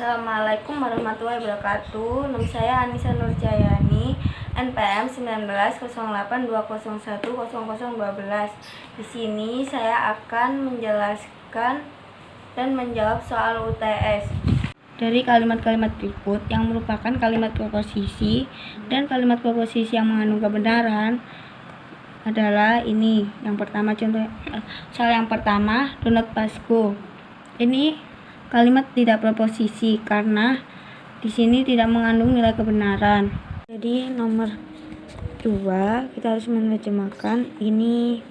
Assalamualaikum warahmatullahi wabarakatuh. Nama saya Anissa Nurjayani, NPM 190820010012. Di sini saya akan menjelaskan dan menjawab soal UTS dari kalimat-kalimat berikut yang merupakan kalimat proposisi, dan kalimat proposisi yang mengandung kebenaran adalah ini. Yang pertama, contoh soal yang pertama, do not pass go. Ini kalimat tidak proposisi karena di sini tidak mengandung nilai kebenaran. Jadi nomor 2 kita harus menerjemahkan ini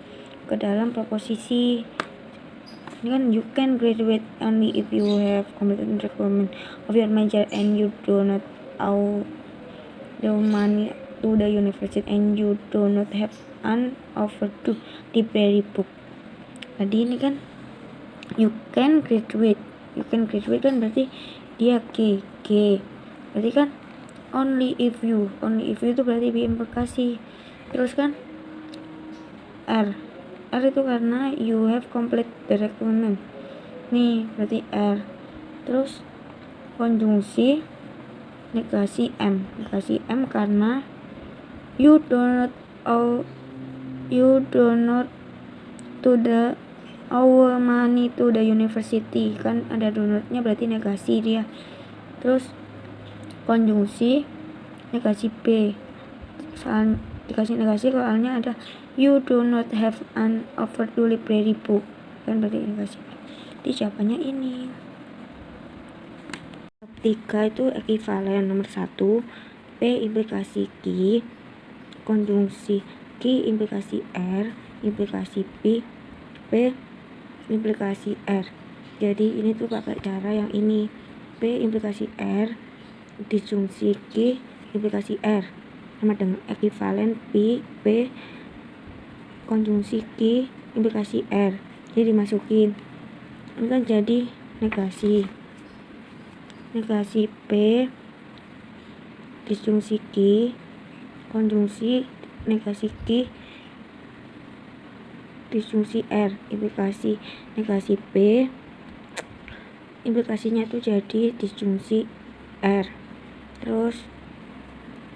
ke dalam proposisi. Ini kan you can graduate only if you have completed requirement of your major and you do not owe the money to the university and you do not have an offer to library book. Jadi ini kan you can graduate kan berarti dia G berarti kan only if you itu berarti berimplikasi. Terus kan R itu karena you have complete the requirement, nih berarti R. Terus konjungsi negasi M karena you do not to the our money to the university, kan ada donatnya berarti negasi dia. Terus konjungsi negasi B, soal dikasih negasi soalnya ada you do not have an offer to library book, kan berarti negasi B. Jadi jawabannya ini. 3 itu ekuivalen. Nomor 1 P implikasi Q, konjungsi Q implikasi R, implikasi P implikasi R. Jadi ini tuh pakai cara yang ini, P implikasi R disjungsi Q implikasi R sama dengan ekuivalen P konjungsi Q implikasi R. Jadi dimasukin, ini kan jadi negasi P disjungsi Q konjungsi negasi Q disjungsi R, implikasi negasi P implikasinya tuh jadi disjungsi R. Terus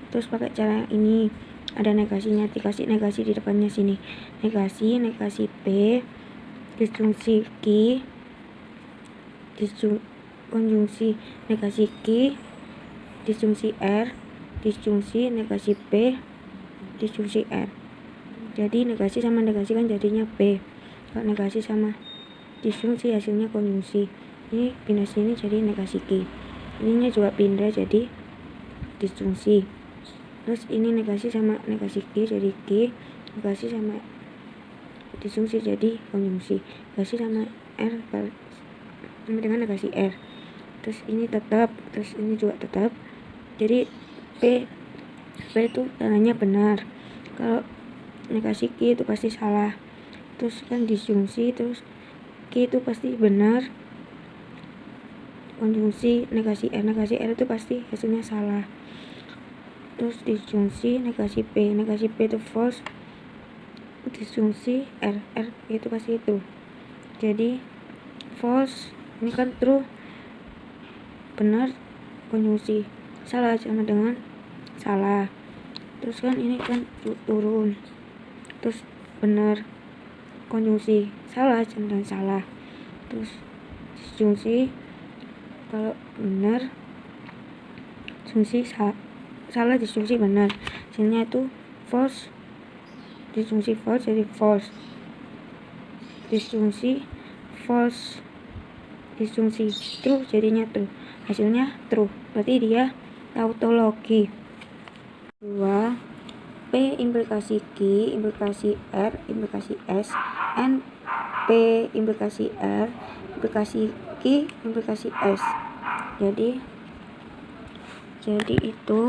pakai cara yang ini, ada negasinya, dikasih negasi di depannya sini, negasi P disjungsi Q konjungsi negasi Q disjungsi R disjungsi negasi P disjungsi R. Jadi negasi sama negasi kan jadinya P, kalau negasi sama disjungsi hasilnya konjungsi. Ini pindah sini jadi negasi Q, ininya juga pindah jadi disjungsi. Terus ini negasi sama negasi Q jadi Q, negasi sama disjungsi jadi konjungsi, negasi sama R sama dengan negasi R. Terus ini tetap, terus ini juga tetap. Jadi P itu tandanya benar, kalau negasi Q itu pasti salah. Terus kan disjungsi, terus Q itu pasti benar, konjungsi negasi R itu pasti hasilnya salah. Terus disjungsi negasi P itu false, disjungsi R itu pasti itu. Jadi false ini kan true, benar konjungsi, salah sama dengan salah. Terus kan ini kan turun, terus benar konjungsi, salah sama dengan salah. Terus disjungsi, kalau benar disjungsi salah disjungsi benar, hasilnya itu false, disjungsi false jadi false, disjungsi false disjungsi true jadinya true, hasilnya true, berarti dia tautologi. 2 P implikasi Q implikasi R implikasi S and P implikasi R implikasi Q implikasi S. Jadi itu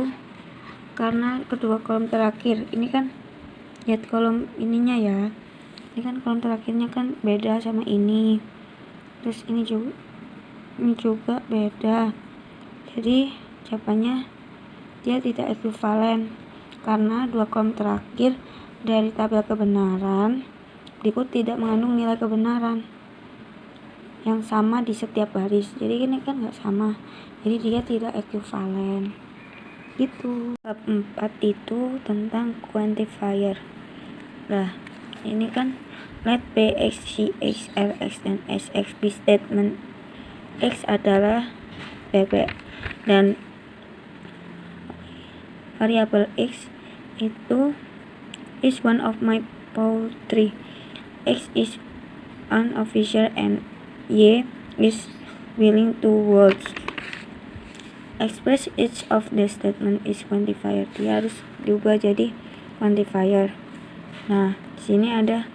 karena kedua kolom terakhir ini kan, lihat kolom ininya ya, ini kan kolom terakhirnya kan beda sama ini, terus ini juga beda. Jadi jawabannya dia tidak ekuivalen karena dua kolom terakhir dari tabel kebenaran berikut tidak mengandung nilai kebenaran. yang sama di setiap baris. Jadi ini kan nggak sama, jadi dia tidak ekuivalen gitu. Bab 4 itu tentang quantifier. Nah, ini kan let P, X, Y, X, R, X, dan S, X be statement X adalah PP dan variabel X itu is one of my poultry. X is an officer and Y is willing to words. Express each of the statement is quantifier. Dia harus diubah jadi quantifier. Nah, sini ada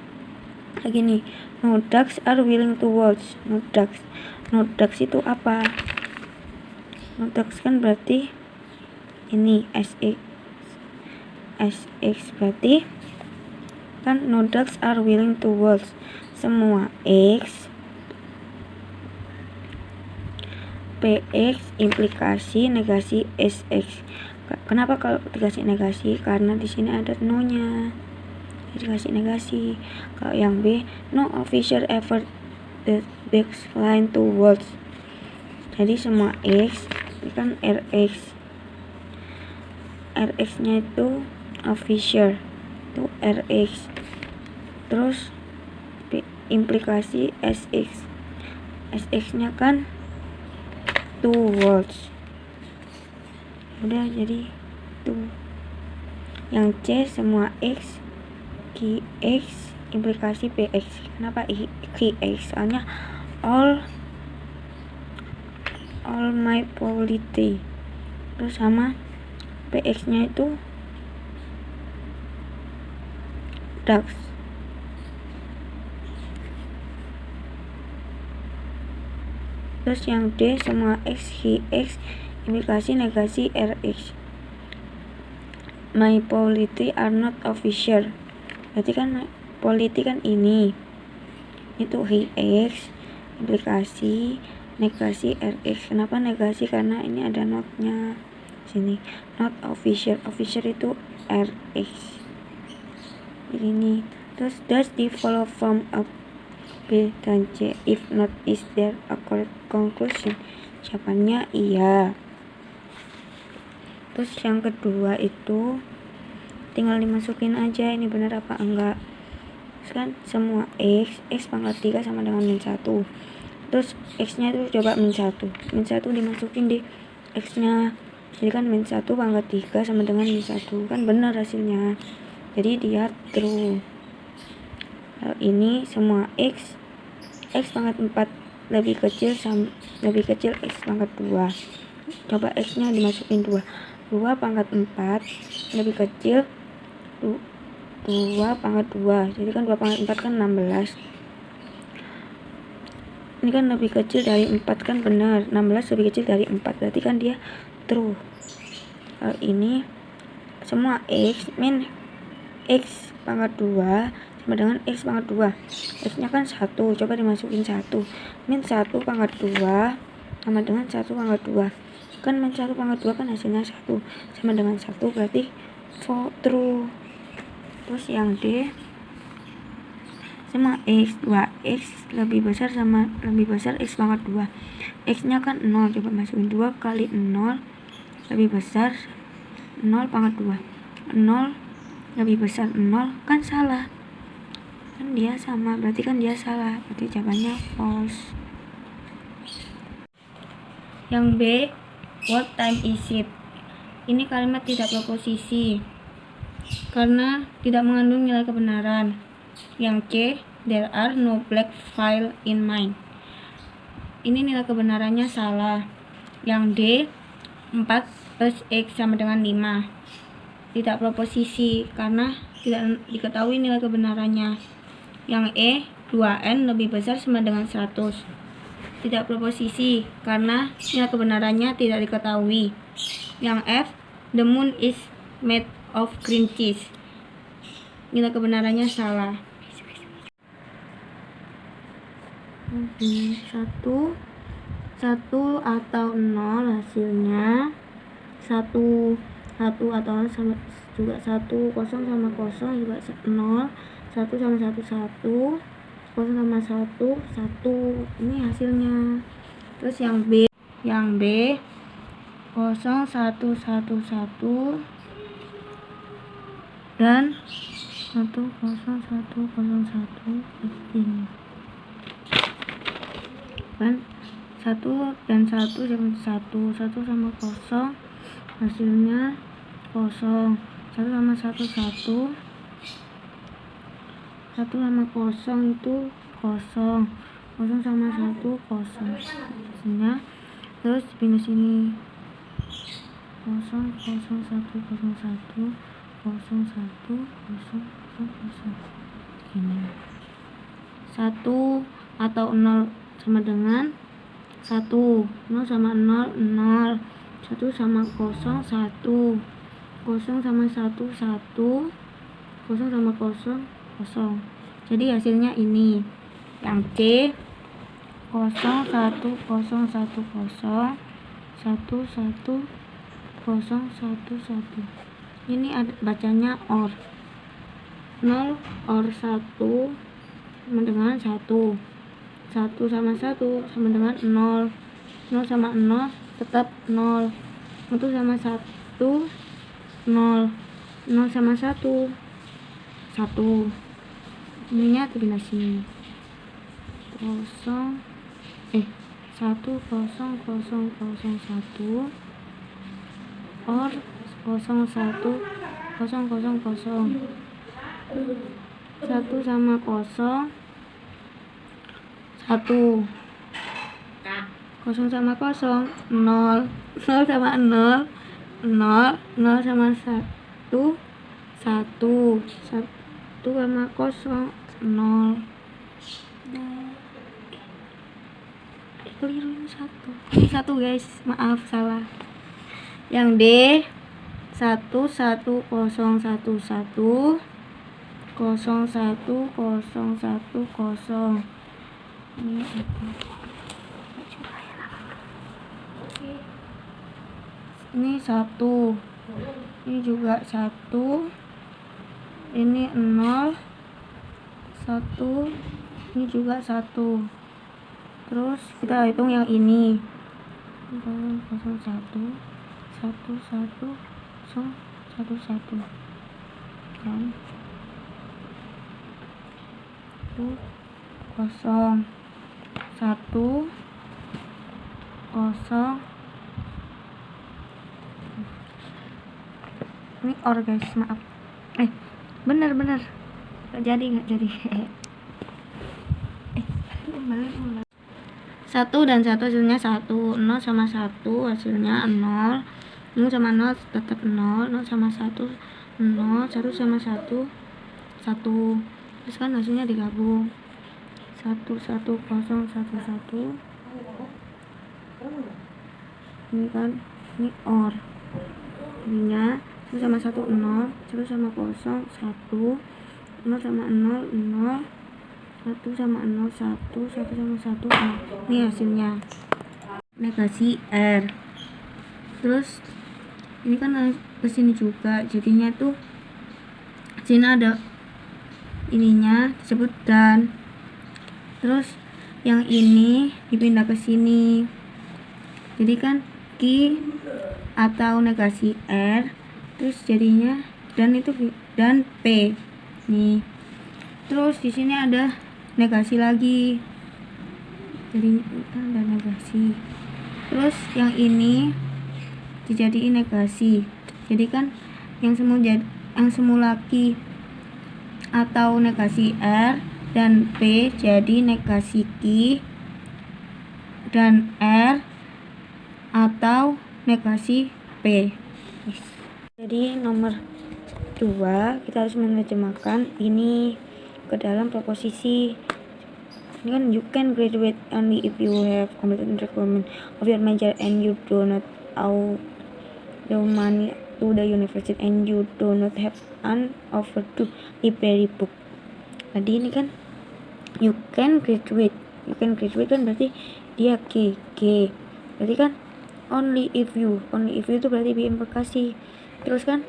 lagi nih. No ducks are willing to watch. No ducks. No ducks itu apa? No ducks kan berarti ini SX. SX berarti kan no ducks are willing to watch. Semua X PX implikasi negasi SX. Kenapa kalau dikasih negasi? Karena di sini ada no-nya. Dikasih negasi. Kalau yang B, no officer ever the backline to words. Jadi semua X ini kan RX. RX-nya itu officer. Itu RX. Terus implikasi SX. SX-nya kan two words. Udah jadi tuh. Yang C semua X QX implikasi PX. Kenapa QX? Soalnya all my poultry. Terus sama PX nya itu ducks. Terus yang D semua X QX implikasi negasi RX. My poultry are not officer. Berarti kan poultry kan ini. Itu QX implikasi negasi RX. Kenapa negasi? Karena ini ada not-nya. Sini not officer. Officer itu RX. Ini. Terus does the follow from a B dan C? If not, is there a correct conclusion? Jawabannya iya. Terus yang kedua itu tinggal dimasukin aja ini benar apa enggak. Terus kan semua X pangkat 3 sama dengan min 1. Terus X nya itu coba min 1. Min 1 dimasukin di X nya. Jadi kan min 1 pangkat 3 sama dengan min 1. Kan benar hasilnya. Jadi dia true. Lalu ini semua X pangkat 4 lebih kecil X pangkat 2. Coba X nya dimasukin 2 pangkat 4 lebih kecil 2 pangkat 2. Jadi kan 2 pangkat 4 kan 16. Ini kan lebih kecil dari 4 kan benar. 16 lebih kecil dari 4. Berarti kan dia true. Ini semua X min X pangkat 2 sama dengan X pangkat 2. X nya kan 1. Coba dimasukin 1. Min 1 pangkat 2 sama dengan 1 pangkat 2. Kan min 1 pangkat 2 kan hasilnya 1 sama dengan 1. Berarti true. Terus yang D sama X 2X lebih besar X pangkat 2. X nya kan 0. Coba masukin 2 kali 0 lebih besar 0 pangkat 2. 0 lebih besar 0 kan salah. Kan dia sama, berarti kan dia salah. Berarti jawabannya false. Yang B, what time is it? Ini kalimat tidak proposisi karena tidak mengandung nilai kebenaran. Yang C, there are no black file in mine. Ini nilai kebenarannya salah. Yang D, 4 plus X sama dengan 5. Tidak proposisi karena tidak diketahui nilai kebenarannya. Yang E, 2N lebih besar sama dengan 100. Tidak proposisi karena nilai kebenarannya tidak diketahui. Yang F, the moon is made of green cheese. Nilai kebenarannya salah. 1 atau 0 hasilnya 1 atau 0 sama juga 1, 0 sama 0 juga 0, 1 sama 1 1, 0 sama 1 1. Ini hasilnya. Terus yang B 0 1 1 1 dan 1 0 1 0 1 ini kan 1 dan 1 sama 1 sama 0 hasilnya 0. 1 sama 1 1 sama 0 itu 0 sama 1 0 hasilnya. Terus pindah sini 0 0 1 0 1 0 1 0 0 ini 1 atau 0 sama dengan 1, 0 sama 0 0, 1 sama 0 1, 0 sama 1 1, 0 sama 0 0. Jadi hasilnya ini yang C 0 1 0 1 0 1 1 1 0 1 1. Ini ada bacanya OR 0 OR 1 sama dengan 1 1 sama 1 sama dengan 0 0 sama 0 tetap 0 1 sama 1 0 0 sama 1 1. Ininya terpindah sini 1 0 0 0 1 OR 0 1 0 0 0 1 sama 0 1 0 sama 0 0 0 sama 0 0 0 sama 1 1 1 sama 0 0. Keliru ini 1 guys, maaf salah. Yang D 1 1 0 1 1 0 1 0 1 0. Ini apa? Ini 1. Ini juga 1. Ini 0 1. Ini juga 1. Terus kita hitung yang ini 0 1 1 1 1 0 1 1 kan 1 0 1 0. Ini OR guys, maaf. Bener nggak jadi 1 dan 1 hasilnya 1, 0 sama 1 hasilnya 0, 0 sama 0 tetap 0, 0 sama 1 0, 1 sama 1 1. Terus kan hasilnya digabung 1 1 0 1 1. Ini kan ini OR. Ininya 1 sama 1 0, 1 sama 0 1, 0 sama 0 0, 1 sama 0 1, 1 sama 1 0. Ini hasilnya negasi R. Terus ini kan kesini juga, jadinya tuh sini ada ininya disebut dan. Terus yang ini dipindah ke sini, jadi kan Q atau negasi R, terus jadinya dan itu dan P nih. Terus di sini ada negasi lagi, jadi kan ada negasi. Terus yang ini dijadiin negasi, jadi kan yang semula Q atau negasi R dan P jadi negasi Q dan R atau negasi P. Jadi nomor 2 kita harus menerjemahkan ini ke dalam proposisi. Ini kan you can graduate only if you have completed requirement of your major and you do not owe the money to the university and you do not have an offer to library book. Tadi ini kan you can graduate kan berarti dia G. Berarti kan only if you itu berarti berimplikasi. Terus kan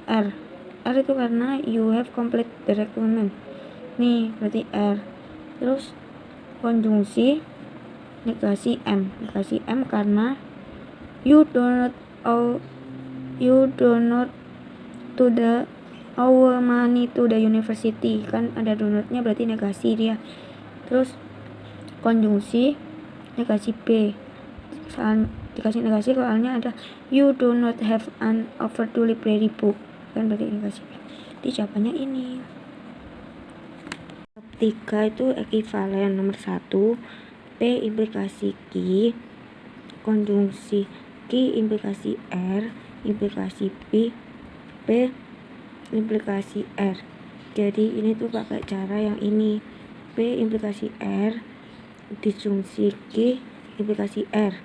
R itu karena you have complete the requirement. nih berarti R. Terus konjungsi negasi M karena you donate to the our money to the university, kan ada donatnya berarti negasi dia. Terus konjungsi negasi B, dikasih negasi soalnya ada you do not have an overdue library book, kan berarti negasi B. Jadi jawabannya ini. Bab 3 itu ekuivalen. Nomor 1 P implikasi Q, konjungsi Q implikasi R, implikasi P implikasi R. Jadi ini tuh pakai cara yang ini, P implikasi R disjungsi Q implikasi R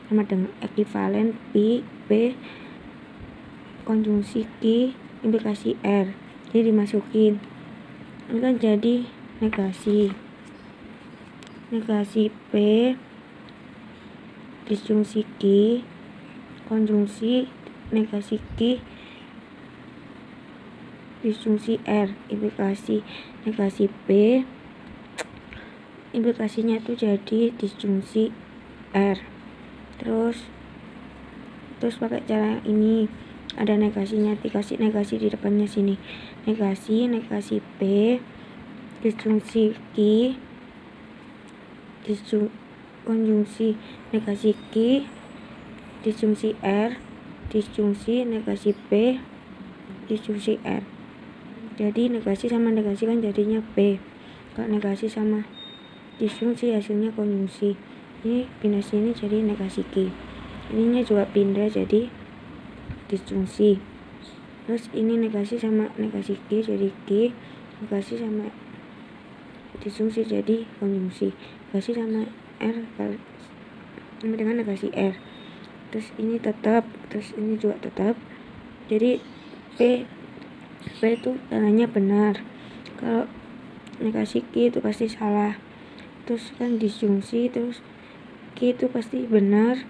sama dengan ekuivalen P konjungsi Q implikasi R. Jadi dimasukin, ini kan jadi negasi P disjungsi Q konjungsi negasi Q disjungsi R, implikasi negasi P implikasinya itu jadi disjungsi R. Terus pakai cara yang ini, ada negasinya, dikasih negasi di depannya sini, negasi P disjungsi Q konjungsi negasi Q disjungsi R disjungsi negasi P disjungsi R. Jadi negasi sama negasi kan jadinya P, kalau negasi sama disjungsi hasilnya konjungsi. Ini pindah sini jadi negasi Q, ininya juga pindah jadi disjungsi. Terus ini negasi sama negasi Q jadi Q, negasi sama disjungsi jadi konjungsi, negasi sama R sama dengan negasi R. Terus ini tetap, terus ini juga tetap. Jadi P itu tandanya benar, kalau negasi Q itu pasti salah. Terus kan disjungsi, terus Q itu pasti benar,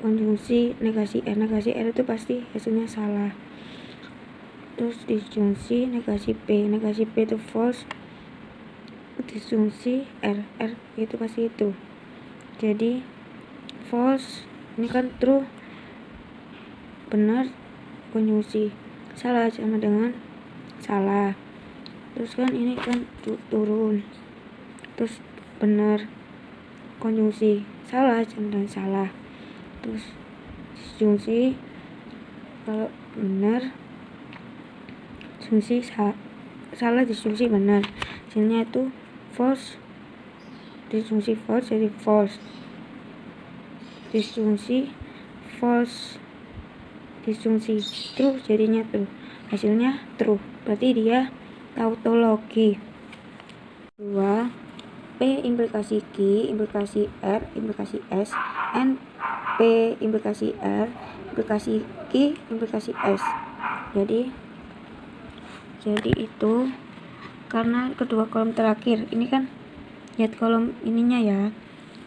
konjungsi negasi R itu pasti hasilnya salah. Terus disjungsi negasi P itu false, disjungsi R itu pasti itu, jadi false. Ini kan true, benar, konjungsi salah sama dengan salah. Terus kan ini kan turun, terus benar, konjungsi salah sama dengan salah. Terus disjungsi, kalau benar disjungsi salah, disjungsi benar, hasilnya itu false, disjungsi false jadi false, disjungsi false disjungsi true jadinya true, hasilnya true, berarti dia tautologi. 2 P implikasi Q implikasi R implikasi S and P implikasi R implikasi Q implikasi S. Jadi itu karena kedua kolom terakhir ini kan, lihat kolom ininya ya,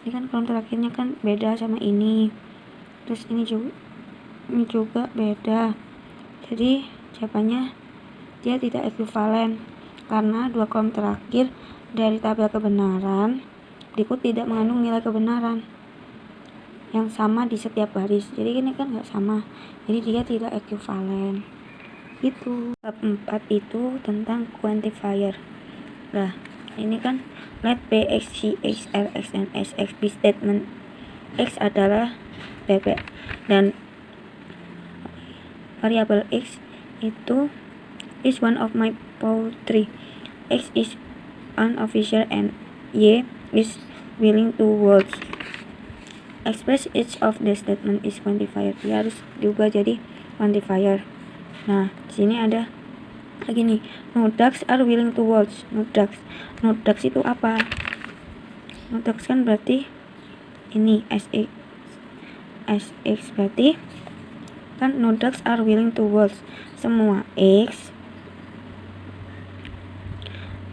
ini kan kolom terakhirnya kan beda sama ini, terus ini juga beda. Jadi jawabannya dia tidak ekuivalen karena dua kolom terakhir dari tabel kebenaran berikut tidak mengandung nilai kebenaran yang sama di setiap baris. Jadi ini kan nggak sama, jadi dia tidak ekuivalen. Itu bab 4 itu tentang quantifier. Nah ini kan let P, X, Y, X, R, X, dan S, X be statement X adalah PP dan variabel X itu is one of my poultry, X is an officer and Y is willing to work. Express each of the statement is quantifier. Dia harus diubah jadi quantifier. Nah di sini ada lagi nih, no ducks are willing to work. No ducks itu apa? No ducks kan berarti ini SX berarti kan no ducks are willing to work, semua X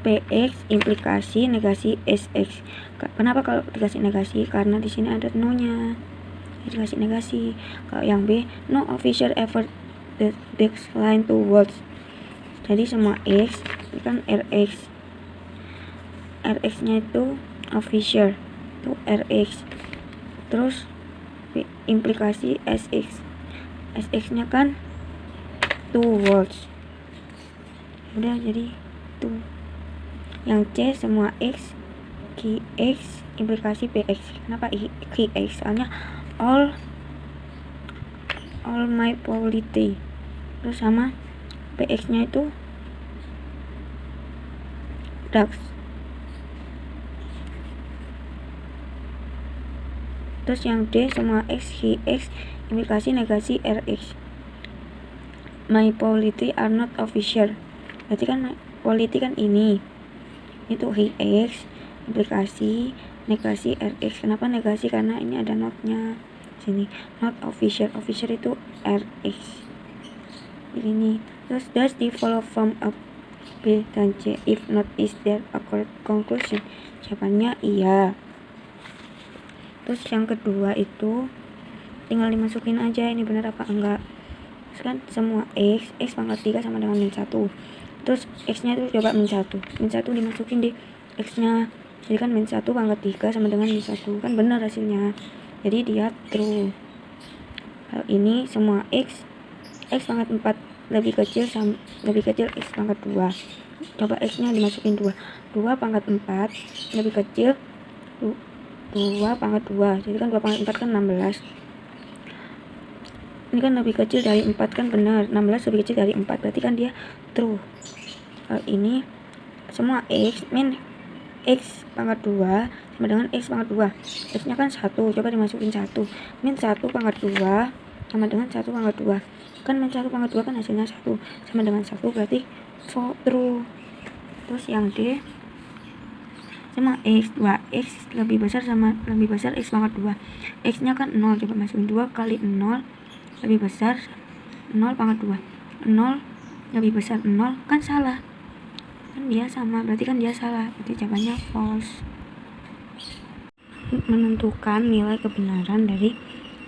PX implikasi negasi SX. Kenapa kalau dikasih negasi? Karena di sini ada no-nya, dikasih negasi. Kalau yang B, no officer ever decline to work. Jadi semua X ini kan Rx nya itu official itu Rx, terus implikasi Sx nya kan 2 volts, udah jadi itu. Yang C semua X, Qx implikasi Px. Kenapa Qx? Soalnya all my polity. Terus sama Px nya itu Dax. Terus yang D semua X, Qx implikasi negasi Rx. My polity are not official. Berarti kan polity kan ini. Itu Qx implikasi negasi Rx. Kenapa negasi? Karena ini ada notnya sini, not official. Official itu Rx ini. Terus does the follow from a B dan C? If not, is there a correct conclusion? Jawabannya iya. Terus yang kedua itu tinggal dimasukin aja ini benar apa enggak. Terus kan semua X pangkat 3 sama dengan min 1. Terus X nya itu coba min 1 dimasukin di X nya, jadi kan min 1 pangkat 3 sama dengan min 1, kan benar hasilnya, jadi dia true. Hal ini semua X pangkat 4 lebih kecil X pangkat 2. Coba X nya dimasukin 2 pangkat 4 lebih kecil 2 pangkat 2, jadi kan 2 pangkat 4 kan 16. Ini kan lebih kecil dari 4 kan benar, 16 lebih kecil dari 4, berarti kan dia true. Hal ini semua X min X pangkat 2 sama dengan X pangkat 2. X nya kan 1, coba dimasukin 1. Min 1 pangkat 2 sama dengan 1 pangkat 2. Kan min 1 pangkat 2 kan hasilnya 1 sama dengan 1, berarti true. Terus yang D sama X, 2X lebih besar X pangkat 2. X nya kan 0, coba masukin 2 kali 0 lebih besar 0 pangkat 2. 0 lebih besar 0 kan salah, kan dia sama, berarti kan dia salah, berarti jawabannya false. Menentukan nilai kebenaran dari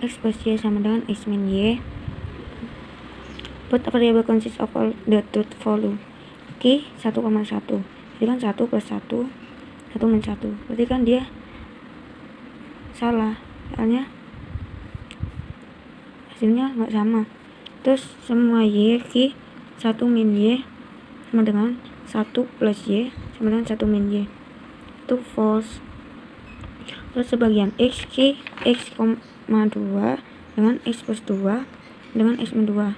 X plus Y sama dengan X min Y. Put a variable consists of all the truth value. Q 1,1, jadi kan 1 plus 1 min 1, berarti kan dia salah, soalnya hasilnya nggak sama. Terus semua Y Q 1 min Y sama dengan 1 plus Y sama dengan 1 min Y, itu false. Terus sebagian X Q X, 2 dengan X plus 2 dengan X min 2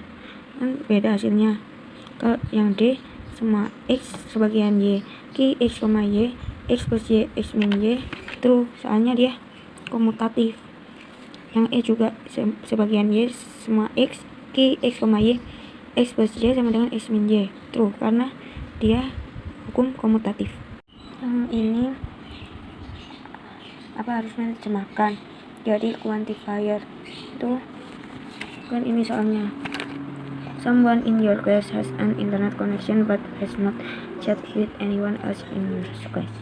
kan beda hasilnya. Kalau yang D semua X sebagian Y Q X, Y X plus Y X min Y true, soalnya dia komutatif. Yang E juga sebagian Y semua X Q X, Y X plus Y sama dengan X min Y true, karena dia hukum komutatif. Yang ini harus menerjemahkan jadi quantifier itu kan ini soalnya. Someone in your class has an internet connection but has not chat with anyone else in your class.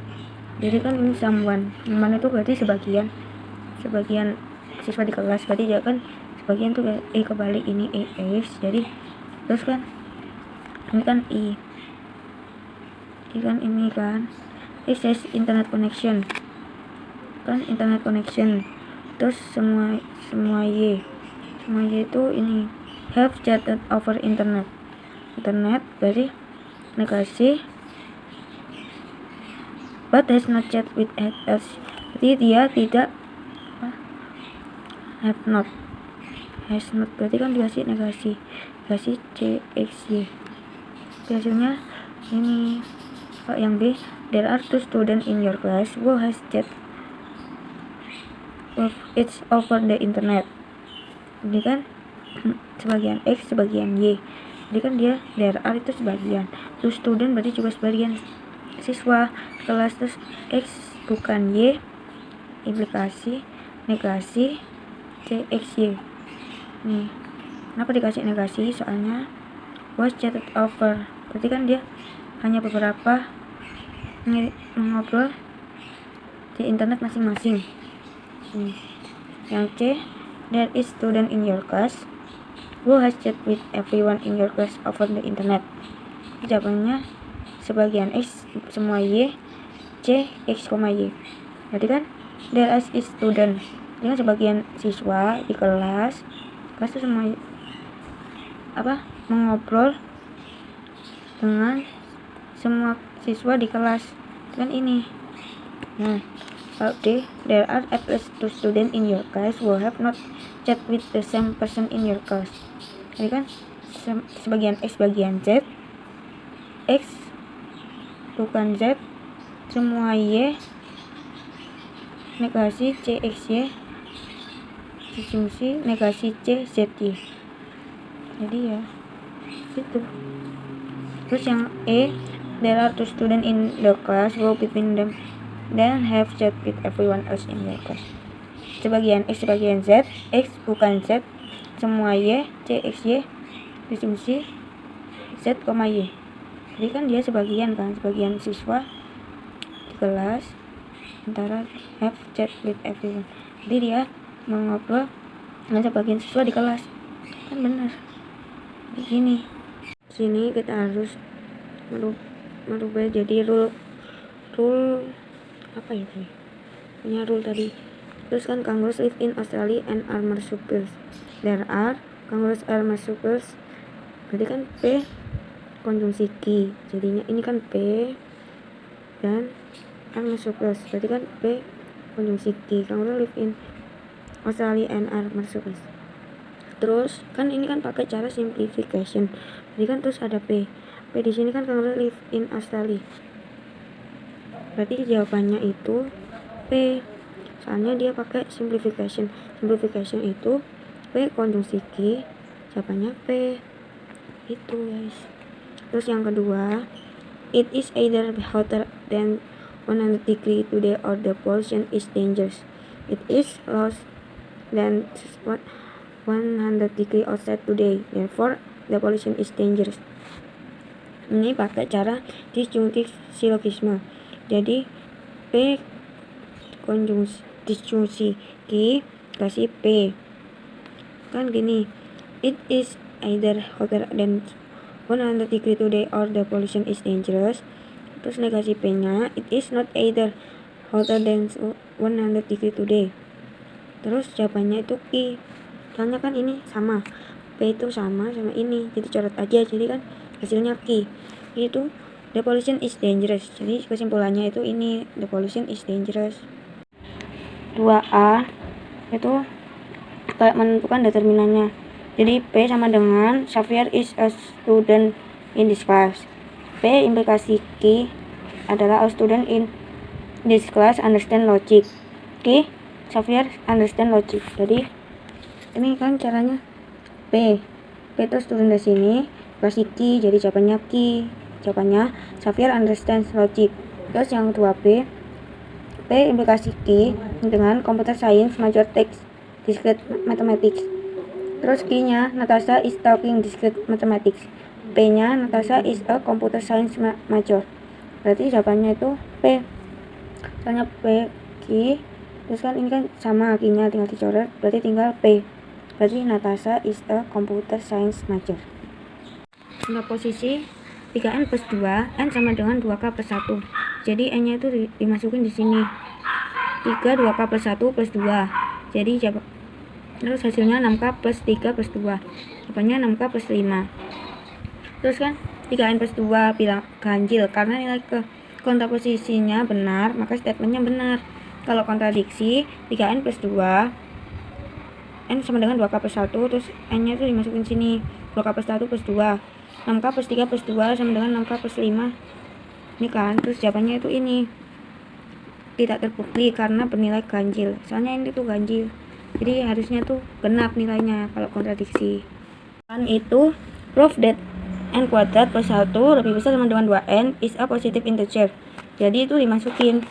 Jadi kan ini someone itu berarti sebagian siswa di kelas, berarti dia kan sebagian tuh kebalik ini X, jadi terus kan ini kan I kan ini kan it says internet connection kan, internet connection. Terus semua Y itu ini have chatted over internet berarti negasi, but has not chat with else, berarti dia tidak has not berarti kan dikasih negasi CXY, hasilnya ini. Yang B there are 2 students in your class who has chat with each over the internet, jadi kan sebagian X sebagian Y, jadi kan dia there are itu sebagian, terus student berarti juga sebagian siswa kelas, terus X bukan Y implikasi negasi CXY. Nih kenapa dikasih negasi, soalnya was chatted over, berarti kan dia hanya beberapa ngobrol di internet masing-masing. Yang C there is student in your class who has chat with everyone in your class over the internet, jawabannya sebagian X semua Y, C X, Y. Berarti kan there is student, jadi kan sebagian siswa di kelas itu semua mengobrol dengan semua siswa di kelas kan ini. Nah, kalau there are at least 2 students in your class who have not chat with the same person in your class. Jadi kan sebagian X bagian Z, X bukan Z, semua Y negasi C X Y disjungsi negasi C Z Y. Jadi ya gitu. Terus yang E, there are 2 students in the class who between them then have chat with everyone else in your class. Sebagian X sebagian Z, X bukan Z, semua Y C X Y disjungsi Z, Y. Jadi kan dia sebagian siswa di kelas antara have chat with everyone. Jadi dia mengobrol dengan sebagian siswa di kelas. Kan benar. Begini. Sini kita harus merubah jadi rule apa itu? Punya rule tadi. Terus kan kangaroos live in Australia and are marsupials. There are kangaroos are marsupials. Berarti kan P konjungsi ki. Jadinya ini kan P dan are marsupials. Berarti kan P konjungsi ki. Kangaroo live in Australia and are marsupials. Terus kan ini kan pakai cara simplification. Jadi kan terus ada P di sini kan kangaroo live in Australia. Berarti jawabannya itu P. Soalnya dia pakai simplification. Simplification itu P konjungsi ki, jawabannya P. Itu guys. Terus yang kedua, it is either hotter than 100 degree today or the pollution is dangerous. It is less than 100 degree outside today, therefore the pollution is dangerous. Ini pakai cara disjunktif silogisme. Jadi P konjungsi disjungsi ki kasih P. Kan gini, it is either hotter than 100 degree today or the pollution is dangerous. Terus negasi P-nya, it is not either hotter than 100 degree today. Terus jawabannya itu Ki. Soalnya kan ini sama, P itu sama ini, jadi coret aja. Jadi kan hasilnya Ki. Itu the pollution is dangerous. Jadi kesimpulannya itu ini, the pollution is dangerous. 2A itu kayak menentukan determinannya. Jadi P sama dengan Xavier is a student in this class. P implikasi Q adalah a student in this class understand logic. Q Xavier understand logic. Jadi ini kan caranya P itu student di sini kasih Q, jadi jawabannya Q. Jawabannya Xavier understands logic. Terus yang kedua P implikasi Q dengan computer science major text discrete mathematics. Terus Q-nya Natasha is talking discrete mathematics. P-nya Natasha is a computer science major. Berarti jawabannya itu P. Soalnya P Q. Terus kan ini kan sama Q-nya tinggal dicoret, berarti tinggal P. Berarti Natasha is a computer science major. Nah, posisi 3N plus 2, N sama dengan 2K plus 1. Jadi N-nya itu dimasukin di sini. 3 2K plus 1 plus 2. Jadi terus hasilnya 6K plus 3 plus 2. Jawabannya 6K plus 5. Terus kan 3N plus 2 bilang ganjil karena nilai ke kontraposisinya benar, maka statementnya benar. Kalau kontradiksi 3N plus 2 N sama dengan 2K plus 1, terus N-nya itu dimasukin sini. 2K plus 1 plus 2. 6K plus 3 plus 2 sama dengan 6K plus 5. Ini kan, terus jawabannya itu ini. Tidak terbukti karena bernilai ganjil. Soalnya ini tuh ganjil. Jadi harusnya tuh genap nilainya kalau kontradiksi. Kan itu proof that N kuadrat plus 1 lebih besar sama dengan 2N is a positive integer. Jadi itu dimasukin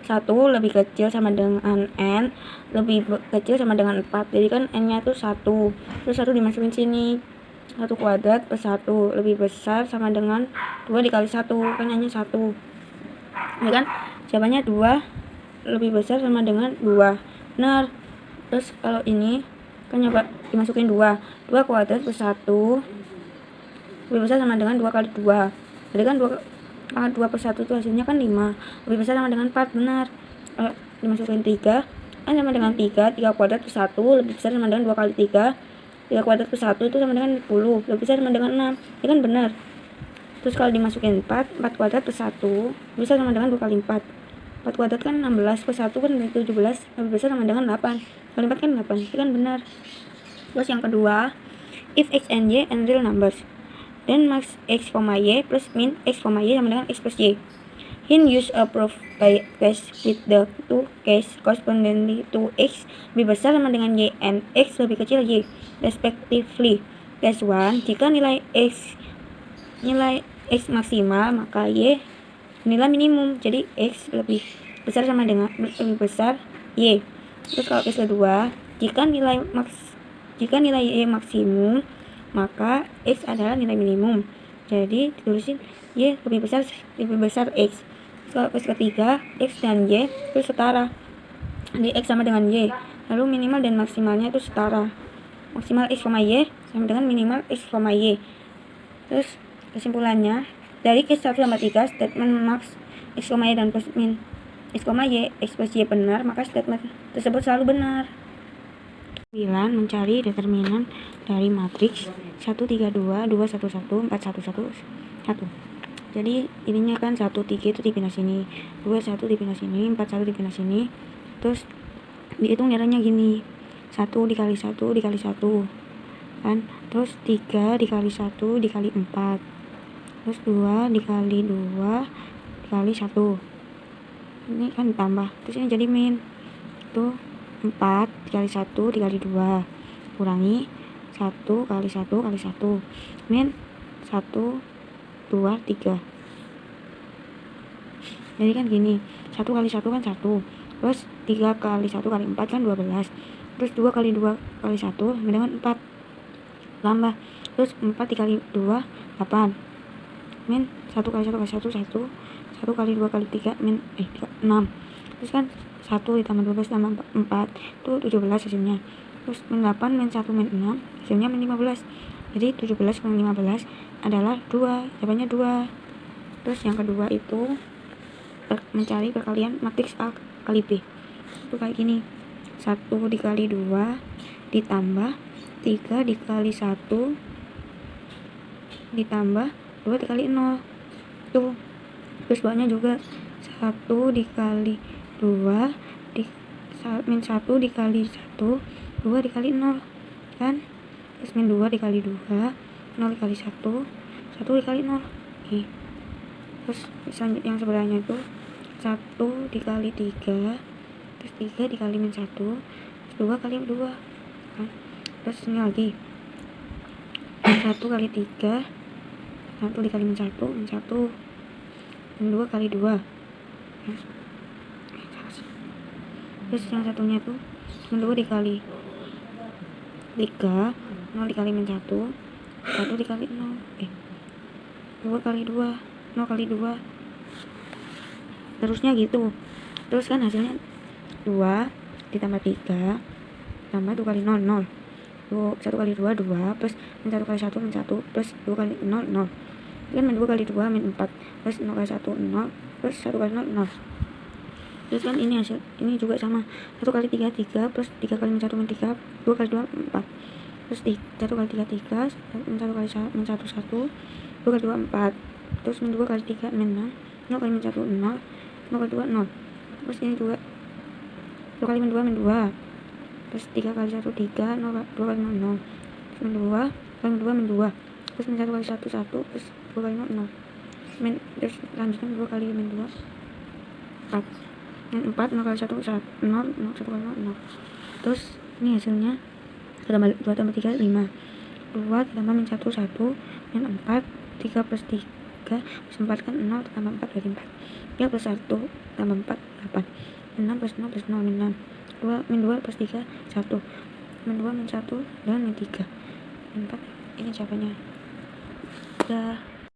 1 lebih kecil sama dengan N lebih kecil sama dengan 4. Jadi kan N-nya tuh 1. Terus 1 dimasukin sini. 1 kuadrat plus 1 lebih besar sama dengan 2 dikali 1. Kan N-nya 1. Ini kan jawabannya 2 lebih besar sama dengan 2. Benar. Terus kalau ini kan nyoba dimasukin 2 kuadrat plus 1 lebih besar sama dengan 2 kali 2. Jadi kan 2 Pangkat 2 per 1 itu hasilnya kan 5. Lebih besar sama dengan 4, benar. Kalau dimasukin 3 kan sama dengan 3 kuadrat per 1 lebih besar sama dengan 2 kali 3 kuadrat per 1 itu sama dengan 10, lebih besar sama dengan 6. Ini kan benar. Terus kalau dimasukin 4 kuadrat per 1 bisa sama dengan 2 kali 4. 4 kuadrat kan 16 per 1 kan 17, lebih besar sama dengan 8. Kali 4 kan 8, itu kan benar. Terus yang kedua, if x and y and real numbers, then max x, y plus min x, y sama dengan x plus y. Hint use a proof by case with the two case correspondingly to x lebih besar sama dengan y and x lebih kecil y respectively. Case 1, jika nilai x maksimal maka y nilai minimum, jadi x lebih besar sama dengan lebih besar y. Terus kalau case kedua, jika nilai y maksimum maka x adalah nilai minimum, jadi ditulisin y lebih besar x. Kalau case ketiga, x dan y itu setara, jadi x sama dengan y, lalu minimal dan maksimalnya itu setara. Maksimal x, y sama dengan minimal x, y. Terus kesimpulannya, dari case 1 sampai 3 statement max x, y dan plus min x, y, x plus y benar, maka statement tersebut selalu benar. 9. Mencari determinan dari matriks 1, 3, 2, 2, 1, 1, 4, 1, 1, 1. Jadi ininya kan 1, 3 itu dipindah sini, 2, 1 dipindah sini, 4, 1 dipindah sini. Terus dihitung nilainya gini, 1 dikali 1 dikali 1 kan, terus 3 dikali 1 dikali 4, terus 2 dikali 2 dikali 1, ini kan ditambah, terus ini jadi min. Itu 4 dikali 1 dikali 2 kurangi 1 kali 1 kali 1 min 1, 2, 3. Jadi kan gini, 1 kali 1 kan 1, terus 3 kali 1 kali 4 kan 12, terus 2 kali 2 kali 1 sama dengan 4 tambah, terus 4 dikali 2 8 min 1 kali 1 kali 1 1 kali 2 kali 3 min 6. Terus kan 1 ditambah 12 tambah 4 itu 17 hasilnya. Terus min 8 min 1 min 6 hasilnya min 15. Jadi 17 min 15 adalah 2, jawabannya 2. Terus yang kedua itu mencari perkalian matriks A kali B. Itu kayak gini, 1 dikali 2 ditambah 3 dikali 1 ditambah 2 dikali 0 tuh. Terus bawahnya juga 1 dikali 2 min 1 dikali 1 2 dikali 0 kan, terus min 2 dikali 2 0 dikali 1 1 dikali 0. Oke. Terus selanjutnya yang sebelahnya itu 1 dikali 3 terus 3 dikali min 1 terus 2 kali 2 kan? Terus ini lagi 1 kali 3 1 dikali min 1 min 1 min 2 kali 2 ya. Terus yang satunya tuh min 2 dikali 3 0 dikali min 1 1 dikali 0 2 kali 2 0 kali 2 terusnya gitu. Terus kan hasilnya 2 ditambah 3 tambah 2 kali 0 0 1 kali 2 2 plus min 1 kali 1 min 1 plus 2 kali 0 0 kan min 2 kali 2 min 4 plus 0 kali 1 0 plus 1 kali 0 0. Terus kan ini hasil ini juga sama, 1 kali 3 3 plus 3 kali min 1 min 3 2 kali 2 4 terus 1 kali 3 3 min 1 kali 1 min 1 1 2 kali 2 4 terus min 2 kali 3 min 6 0 kali min 1 0 0 kali 2 0. Terus ini juga 2 kali min 2 min 2 terus 3 kali 1 3 0 2 kali 0 0 terus min 2 kali min 2 min 2 terus min 1 kali 1 1 terus 2 kali 0 0 min, terus lanjutkan 2 kali min 2 4 min 4 0 kali 1 1 0 1 kali 0 0. Terus ini hasilnya 2 tambah 3 5 2 ditambah min 1 1 min 4 3 plus 3 plus 4 kan 0 tambah 4 dari 4 3 plus 1 tambah 4 8 6 plus 0 plus 0 min 6 2 min 2 plus 3 1 min 2 min 1 dan min 3 min 4. Ini jawabannya. Udah.